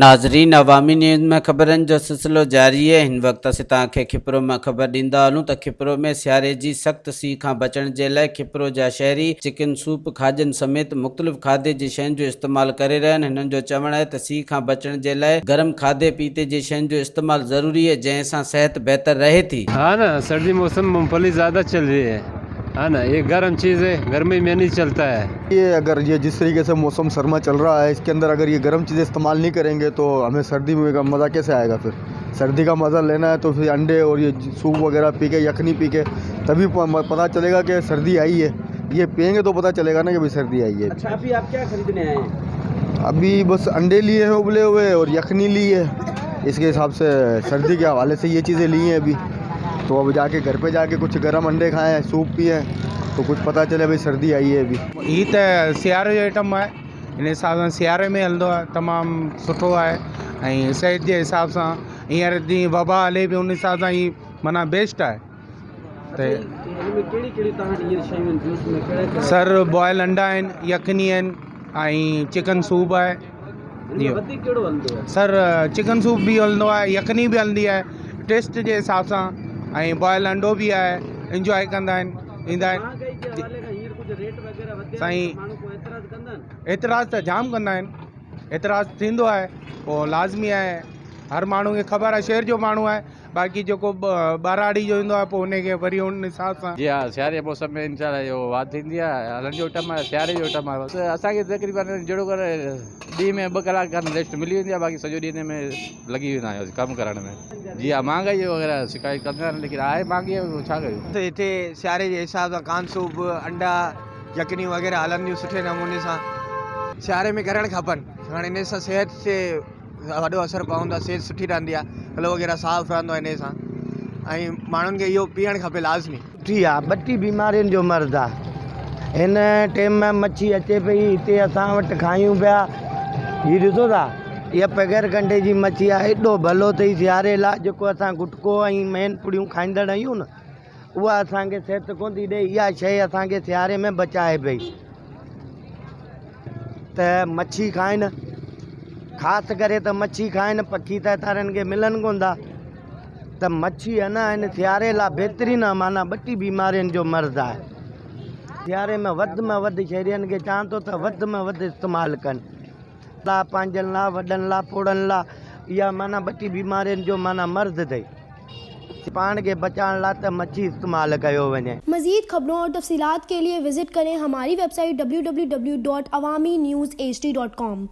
नाज़रीन, अवामी न्यूज़ में ख़बरनि जो सिलसिलो जारी है। हिन वक्त असीं तव्हांखे खिपरो में ख़बर ॾींदा हलूं त खिपरो में सियारे जी सख़्त सीउ खां बचण जे लाइ खिपरो जा शहरी चिकन सूप खाजन समेत मुख़्तलिफ़ खाधे जी शयुनि जो इस्तेमालु करे रहिया आहिनि। हिननि जो चवणु आहे त सीउ खां बचण जे लाइ गरम खाधे पीते जी शयुनि जो इस्तेमालु ज़रूरी आहे, जंहिं सां सिहत बहितर रहे थी। हाँ ना, सर्दी मौसम मूंगफली ज़्यादा चल रही है ना, ये गर्म चीज़ है, गर्मी में नहीं चलता है। ये अगर ये जिस तरीके से मौसम सरमा चल रहा है, इसके अंदर अगर ये गर्म चीज़ें इस्तेमाल नहीं करेंगे तो हमें सर्दी में का मज़ा कैसे आएगा। फिर सर्दी का मज़ा लेना है तो फिर अंडे और ये सूप वगैरह पी के, यखनी पी के, तभी पता चलेगा कि सर्दी आई है। ये पियेंगे तो पता चलेगा ना कि भाई सर्दी आई है। अच्छा, अभी आप क्या खरीदने आए हैं? अभी बस अंडे लिए हैं उबले हुए और यखनी ली है। इसके हिसाब से सर्दी के हवाले से ये चीज़ें ली हैं अभी। तो अब जाके घर पे जाके कुछ गर्म अंडे खाएँ, सूप पिए, तो कुछ पता चले भाई सर्दी आई है अभी। ही त सियारे जो आइटम है, इन हिसाब सां सियारे में हलंदो आहे, तमामु सुठो आहे। ऐं सिहत जे हिसाब सां हींअर जीअं वबा हले पियो, उन हिसाब सां ही माना बेस्ट आहे। सर बॉयल अंडा आहिनि, यखनी आहिनि ऐं चिकन सूप आहे। सर चिकन सूप बि हलंदो आहे, यखनी बि हलंदी आहे टेस्ट जे हिसाब सां, ऐं बॉयल अंडो बि आहे, इंजॉय कंदा आहिनि, ईंदा आहिनि। साईं एतिराज़ त जाम कंदा आहिनि, एतिराज़ थींदो आहे, पोइ लाज़मी आहे। हर माण्हू खे ख़बर आहे, शहर जो माण्हू आहे, बाक़ी जेको ॿाराड़ी जो ईंदो आहे पोइ उनखे वरी उन हिसाब सां। जी हाँ, सियारे मौसम में इंशाल्लाह इहो वात थींदी आहे। हलण जो टाइम आहे, सियारे जो टाइम आहे। बसि असांखे तक़रीबन जहिड़ो करे ॾींहं में 2 कलाक खनि रेस्ट मिली वेंदी आहे, बाक़ी सॼो ॾींहं इन में लॻी वेंदा आहियूं कमु करण में। जी हा, महांगाई वग़ैरह शिकायत कंदा आहिनि, लेकिन आहे महांगाई, छा कयूं। त हिते सियारे जे हिसाब सां कान सूप, अंडा, यखनी वग़ैरह हलंदियूं सुठे नमूने सां। सियारे में करणु खपनि, हाणे इन सां सिहत ते वॾो असरु पवंदो आहे, सिहत सुठी रहंदी आहे, गलो वग़ैरह साफ़ु रहंदो आहे इन सां। ऐं माण्हुनि खे इहो पीअणु खपे लाज़मी। सुठी आहे, 32 बीमारियुनि जो मर्ज़ आहे। हिन टाइम में मच्छी अचे पई, हिते असां वटि खायूं पिया। हीअ ॾिसो था, इहा बग़ैर कंडे जी मच्छी आहे। एॾो भलो अथई सियारे लाइ। जेको असां गुटको ऐं मेन पुड़ियूं खाईंदड़ आहियूं न, उहा असांखे सिहत कोन थी ॾे। इहा शइ असांखे सियारे में बचाए पई। त मच्छी खाइनि, ख़ासि करे त मच्छी खाइनि। पखी त तारनि खे मिलनि कोन था, त मच्छी आहे न हिन सियारे लाइ बहितरीनु आहे। माना 32 बीमारियुनि जो मर्ज़ आहे। सियारे में वधि शहरियुनि खे चवां थो त वधि में वधि इस्तेमालु कनि, पंहिंजनि लाइ, वॾनि लाइ, पोड़नि लाइ। इहा माना 32 बीमारियुनि जो माना मर्ज़ अथई। पाण खे बचाइण लाइ त मच्छी इस्तेमालु कयो वञे। मज़ीद खबरों और तफसीलात के लिए विजिट करें हमारी वेबसाइट www.awamiNewsHD.com।